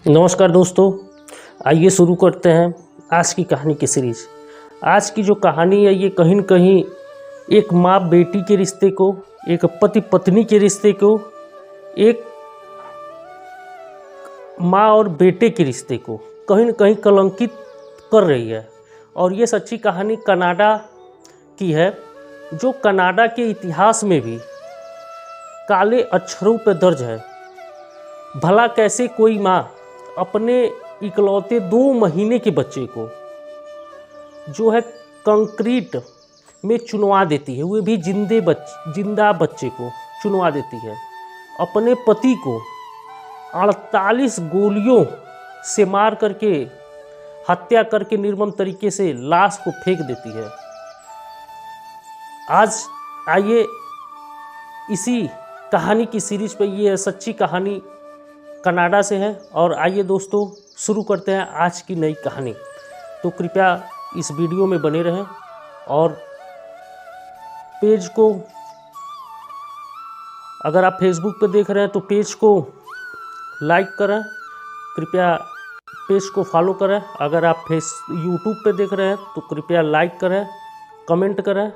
नमस्कार दोस्तों, आइए शुरू करते हैं आज की कहानी की सीरीज। आज की जो कहानी है ये कहीं न कहीं एक माँ बेटी के रिश्ते को, एक पति पत्नी के रिश्ते को, एक माँ और बेटे के रिश्ते को कहीं न कहीं कलंकित कर रही है। और ये सच्ची कहानी कनाडा की है, जो कनाडा के इतिहास में भी काले अक्षरों पर दर्ज है। भला कैसे कोई माँ अपने इकलौते 2 महीने के बच्चे को जो है कंक्रीट में चुनवा देती है, वो भी जिंदा बच्चे को चुनवा देती है। अपने पति को 48 गोलियों से मार करके हत्या करके निर्मम तरीके से लाश को फेंक देती है। आज आइए इसी कहानी की सीरीज पे, ये सच्ची कहानी कनाडा से है। और आइए दोस्तों शुरू करते हैं आज की नई कहानी। तो कृपया इस वीडियो में बने रहें और पेज को, अगर आप फेसबुक पर देख रहे हैं तो पेज को लाइक करें, कृपया पेज को फॉलो करें। अगर आप यूट्यूब पे देख रहे हैं तो कृपया लाइक करें, कमेंट करें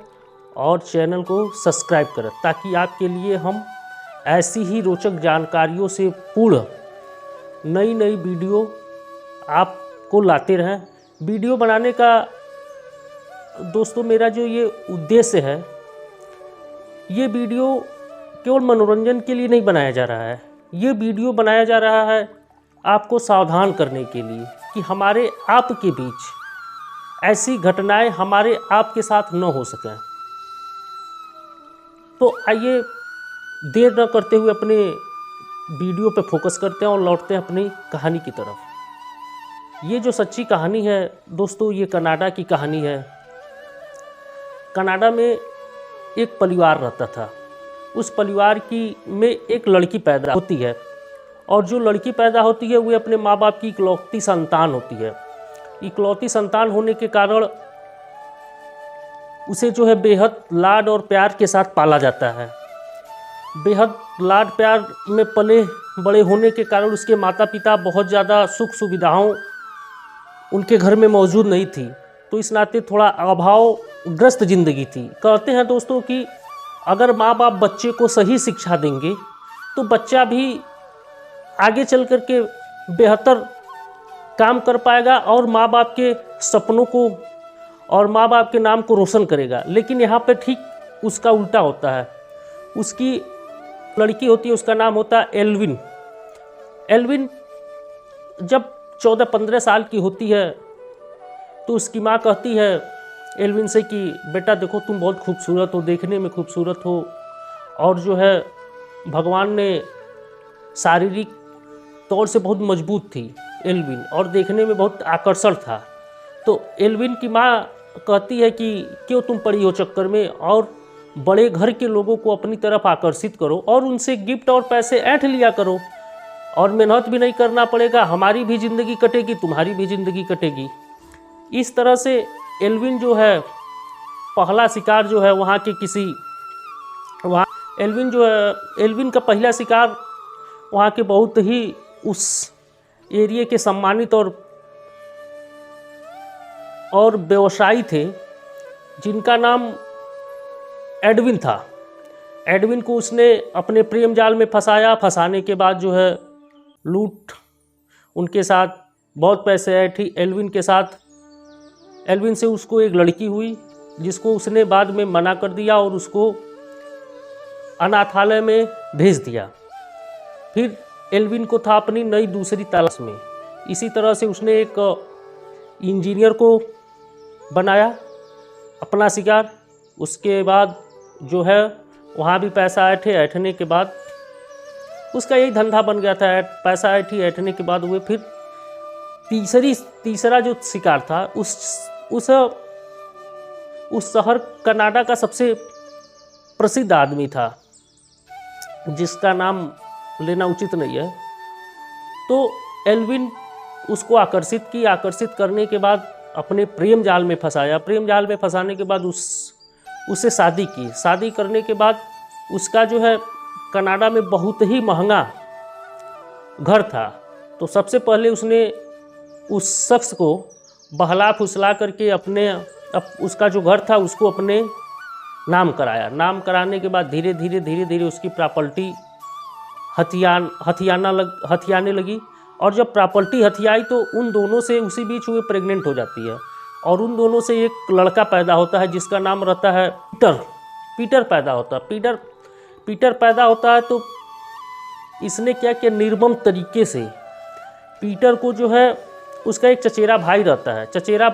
और चैनल को सब्सक्राइब करें, ताकि आपके लिए हम ऐसी ही रोचक जानकारियों से पूर्ण नई नई वीडियो आपको लाते रहें। वीडियो बनाने का दोस्तों मेरा जो ये उद्देश्य है, ये वीडियो केवल मनोरंजन के लिए नहीं बनाया जा रहा है। ये वीडियो बनाया जा रहा है आपको सावधान करने के लिए कि हमारे आपके बीच ऐसी घटनाएं हमारे आपके साथ न हो सकें। तो आइए देर न करते हुए अपने वीडियो पे फोकस करते हैं और लौटते हैं अपनी कहानी की तरफ। ये जो सच्ची कहानी है दोस्तों, ये कनाडा की कहानी है। कनाडा में एक परिवार रहता था। उस परिवार में एक लड़की पैदा होती है, और जो लड़की पैदा होती है वो अपने माँ बाप की इकलौती संतान होती है। इकलौती संतान होने के कारण उसे जो है बेहद लाड और प्यार के साथ पाला जाता है। बेहद लाड प्यार में पले बड़े होने के कारण उसके माता पिता बहुत ज़्यादा सुख सुविधाओं उनके घर में मौजूद नहीं थी, तो इस नाते थोड़ा अभावग्रस्त ज़िंदगी थी। कहते हैं दोस्तों कि अगर माँ बाप बच्चे को सही शिक्षा देंगे तो बच्चा भी आगे चल कर के बेहतर काम कर पाएगा और माँ बाप के सपनों को और माँ बाप के नाम को रोशन करेगा। लेकिन यहाँ पे ठीक उसका उल्टा होता है। उसकी लड़की होती है, उसका नाम होता है एल्विन। एल्विन जब 14-15 साल की होती है तो उसकी माँ कहती है एल्विन से कि बेटा देखो, तुम बहुत खूबसूरत हो, देखने में खूबसूरत हो, और जो है भगवान ने शारीरिक तौर से बहुत मजबूत थी एल्विन, और देखने में बहुत आकर्षण था। तो एल्विन की माँ कहती है कि क्यों तुम पड़ी हो चक्कर में, और बड़े घर के लोगों को अपनी तरफ आकर्षित करो और उनसे गिफ्ट और पैसे ऐंठ लिया करो, और मेहनत भी नहीं करना पड़ेगा, हमारी भी ज़िंदगी कटेगी, तुम्हारी भी ज़िंदगी कटेगी। इस तरह से एल्विन जो है पहला शिकार जो है वहाँ एल्विन का पहला शिकार वहाँ के बहुत ही उस एरिया के सम्मानित और व्यवसायी थे, जिनका नाम एडविन था। एडविन को उसने अपने प्रेम जाल में फंसाया। फंसाने के बाद जो है लूट, उनके साथ बहुत पैसे आए थी एल्विन के साथ। एल्विन से उसको एक लड़की हुई, जिसको उसने बाद में मना कर दिया और उसको अनाथालय में भेज दिया। फिर एल्विन को था अपनी नई दूसरी तलाश में। इसी तरह से उसने एक इंजीनियर को बनाया अपना शिकार। उसके बाद जो है वहाँ भी पैसा ऐंठने के बाद उसका यही धंधा बन गया था। पैसा ऐंठने के बाद हुए फिर तीसरा जो शिकार था उस शहर कनाडा का सबसे प्रसिद्ध आदमी था, जिसका नाम लेना उचित नहीं है। तो एल्विन उसको आकर्षित करने के बाद अपने प्रेम जाल में फंसाया। प्रेम जाल में फंसाने के बाद उससे शादी की। शादी करने के बाद उसका जो है कनाडा में बहुत ही महंगा घर था, तो सबसे पहले उसने उस शख्स को बहला फुसला करके उसका जो घर था उसको अपने नाम कराया। नाम कराने के बाद धीरे धीरे उसकी प्रॉपर्टी हथियाने लगी। और जब प्रॉपर्टी हथियाई तो उन दोनों से उसी बीच हुए प्रेग्नेंट हो जाती है और उन दोनों से एक लड़का पैदा होता है जिसका नाम रहता है पीटर पैदा होता है। पीटर पैदा होता है तो इसने क्या किया, निर्मम तरीके से पीटर को जो है, उसका एक चचेरा भाई रहता है, चचेरा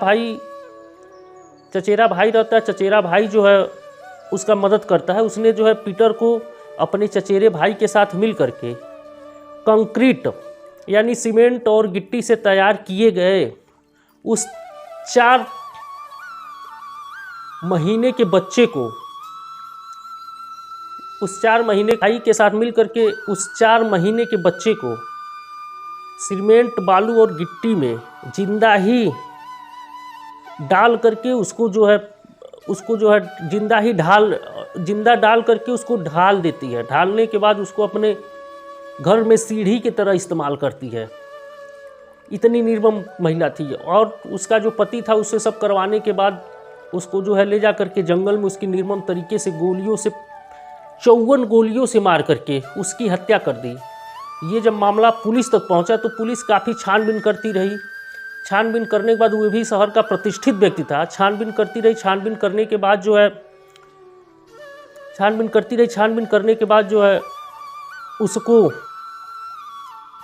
भाई जो है उसका मदद करता है। उसने जो है पीटर को अपने चचेरे भाई के साथ मिल करके कंक्रीट यानी सीमेंट और गिट्टी से तैयार किए गए उस 4 महीने के बच्चे को, उस 4 महीने भाई के साथ मिल करके उस 4 महीने के बच्चे को सीमेंट बालू और गिट्टी में जिंदा ही डाल करके उसको जो है जिंदा डाल करके उसको ढाल देती है। ढालने के बाद उसको अपने घर में सीढ़ी की तरह इस्तेमाल करती है। इतनी निर्मम महिला थी। और उसका जो पति था उससे सब करवाने के बाद उसको जो है ले जा करके जंगल में उसकी निर्मम तरीके से 54 गोलियों से मार करके उसकी हत्या कर दी। ये जब मामला पुलिस तक पहुंचा तो पुलिस काफ़ी छानबीन करती रही। छानबीन करने के बाद वो भी शहर का प्रतिष्ठित व्यक्ति था। छानबीन करती रही। छानबीन करने के बाद जो है उसको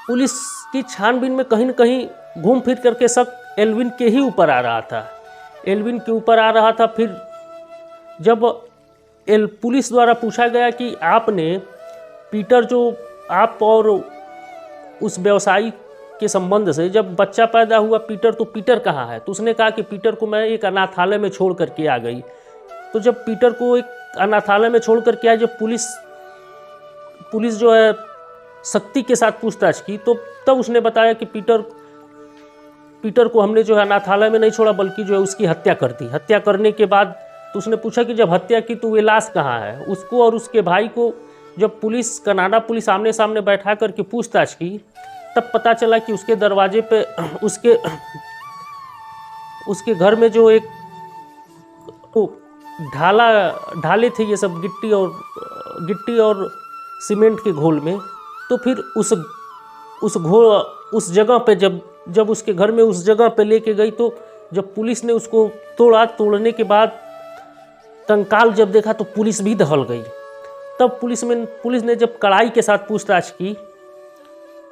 पुलिस की छानबीन में कहीं न कहीं घूम फिर करके शक एल्विन के ही ऊपर आ रहा था। फिर जब पुलिस द्वारा पूछा गया कि आपने पीटर, जो आप और उस व्यवसायी के संबंध से जब बच्चा पैदा हुआ पीटर, तो पीटर कहाँ है? तो उसने कहा कि पीटर को मैं एक अनाथालय में छोड़ करके आ गई। तो जब पीटर को एक अनाथालय में छोड़ करके आए, जब पुलिस जो है शक्ति के साथ पूछताछ की तो तब उसने बताया कि पीटर को हमने जो है अनाथालय में नहीं छोड़ा बल्कि जो है उसकी हत्या कर दी। हत्या करने के बाद तो उसने पूछा कि जब हत्या की तो वे लाश कहाँ है? उसको और उसके भाई को जब कनाडा पुलिस आमने सामने बैठा करके पूछताछ की तब पता चला कि उसके दरवाजे पे उसके घर में जो एक ढाले थे ये सब गिट्टी और सीमेंट के घोल में। तो फिर उस जगह पे जब उसके घर में उस जगह पे लेके गई तो जब पुलिस ने उसको तोड़ने के बाद कंकाल जब देखा तो पुलिस भी दहल गई। तब पुलिस ने जब कड़ाई के साथ पूछताछ की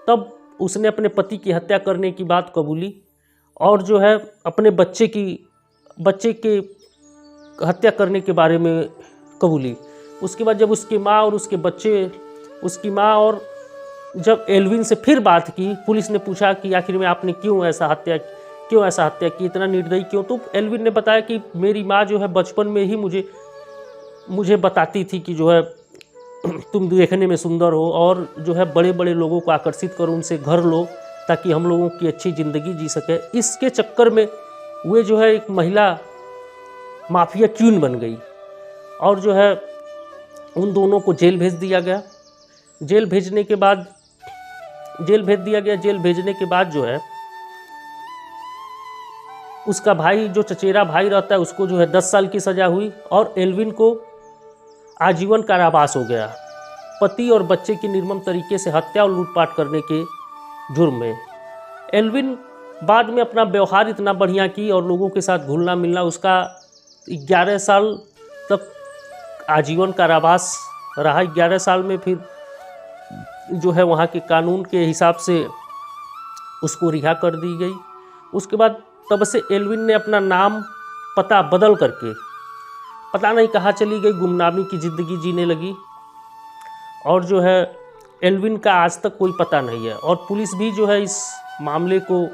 तब उसने अपने पति की हत्या करने की बात कबूली और जो है अपने बच्चे के हत्या करने के बारे में कबूली। उसके बाद जब उसकी माँ और जब एल्विन से फिर बात की, पुलिस ने पूछा कि आखिर में आपने क्यों ऐसा हत्या की, इतना निर्दयी क्यों? तो एल्विन ने बताया कि मेरी माँ जो है बचपन में ही मुझे बताती थी कि जो है तुम देखने में सुंदर हो और जो है बड़े बड़े लोगों को आकर्षित करो, उनसे घर लो ताकि हम लोगों की अच्छी ज़िंदगी जी सके। इसके चक्कर में वे जो है एक महिला माफिया क्वीन बन गई और जो है उन दोनों को जेल भेज दिया गया। जेल भेजने के बाद जो है उसका भाई, जो चचेरा भाई रहता है, उसको जो है 10 साल की सज़ा हुई और एल्विन को आजीवन कारावास हो गया पति और बच्चे की निर्मम तरीके से हत्या और लूटपाट करने के जुर्म में। एल्विन बाद में अपना व्यवहार इतना बढ़िया की और लोगों के साथ घुलना मिलना, उसका 11 साल तक आजीवन कारावास रहा। 11 साल में फिर जो है वहाँ के कानून के हिसाब से उसको रिहा कर दी गई। उसके बाद तब से एल्विन ने अपना नाम पता बदल करके पता नहीं कहाँ चली गई, गुमनामी की ज़िंदगी जीने लगी और जो है एल्विन का आज तक कोई पता नहीं है। और पुलिस भी जो है इस मामले को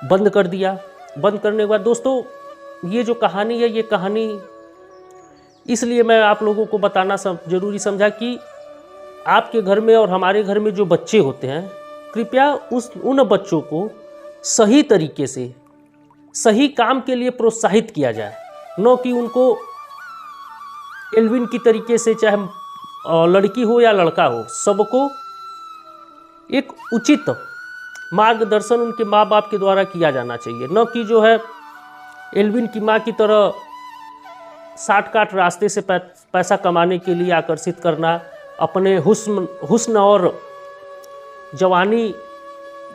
बंद कर दिया। बंद करने के बाद दोस्तों ये जो कहानी है, ये कहानी इसलिए मैं आप लोगों को बताना ज़रूरी समझा कि आपके घर में और हमारे घर में जो बच्चे होते हैं, कृपया उन बच्चों को सही तरीके से सही काम के लिए प्रोत्साहित किया जाए, न कि उनको एल्विन की तरीके से, चाहे लड़की हो या लड़का हो, सबको एक उचित मार्गदर्शन उनके माँ बाप के द्वारा किया जाना चाहिए, न कि जो है एल्विन की माँ की तरह शार्टकट रास्ते से पैसा कमाने के लिए आकर्षित करना, अपने हुस्न और जवानी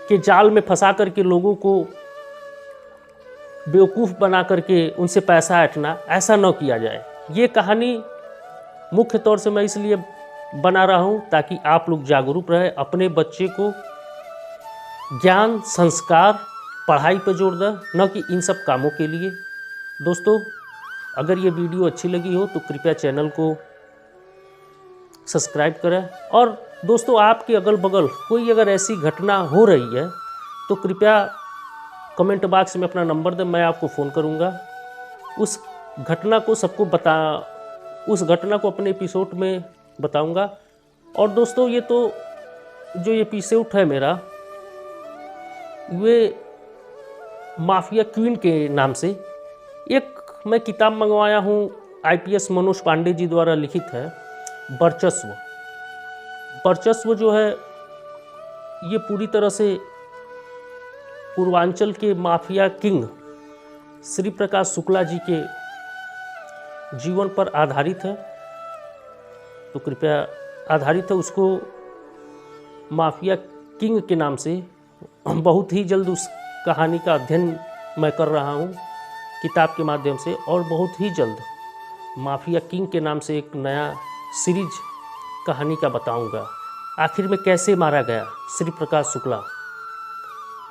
के जाल में फंसा करके लोगों को बेवकूफ़ बना करके उनसे पैसा ऐंठना, ऐसा न किया जाए। ये कहानी मुख्य तौर से मैं इसलिए बना रहा हूँ ताकि आप लोग जागरूक रहें, अपने बच्चे को ज्ञान, संस्कार, पढ़ाई पर जोर दें, न कि इन सब कामों के लिए। दोस्तों, अगर ये वीडियो अच्छी लगी हो तो कृपया चैनल को सब्सक्राइब करें। और दोस्तों, आपके अगल बगल कोई अगर ऐसी घटना हो रही है तो कृपया कमेंट बॉक्स में अपना नंबर दें, मैं आपको फ़ोन करूँगा। उस घटना को अपने एपिसोड में बताऊँगा। और दोस्तों, ये तो जो एपिसोड है मेरा, वे माफिया क्वीन के नाम से एक मैं किताब मंगवाया हूँ, IPS मनोज पांडे जी द्वारा लिखित है, वर्चस्व। वर्चस्व जो है ये पूरी तरह से पूर्वांचल के माफिया किंग श्री प्रकाश शुक्ला जी के जीवन पर आधारित है। तो कृपया आधारित है, उसको माफिया किंग के नाम से बहुत ही जल्द उस कहानी का अध्ययन मैं कर रहा हूँ किताब के माध्यम से, और बहुत ही जल्द माफिया किंग के नाम से एक नया सीरीज कहानी का बताऊंगा, आखिर में कैसे मारा गया श्री प्रकाश शुक्ला।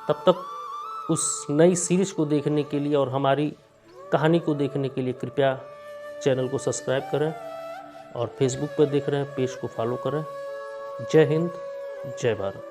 तब तक उस नई सीरीज को देखने के लिए और हमारी कहानी को देखने के लिए कृपया चैनल को सब्सक्राइब करें, और फेसबुक पर देख रहे हैं पेज को फॉलो करें। जय हिंद, जय भारत।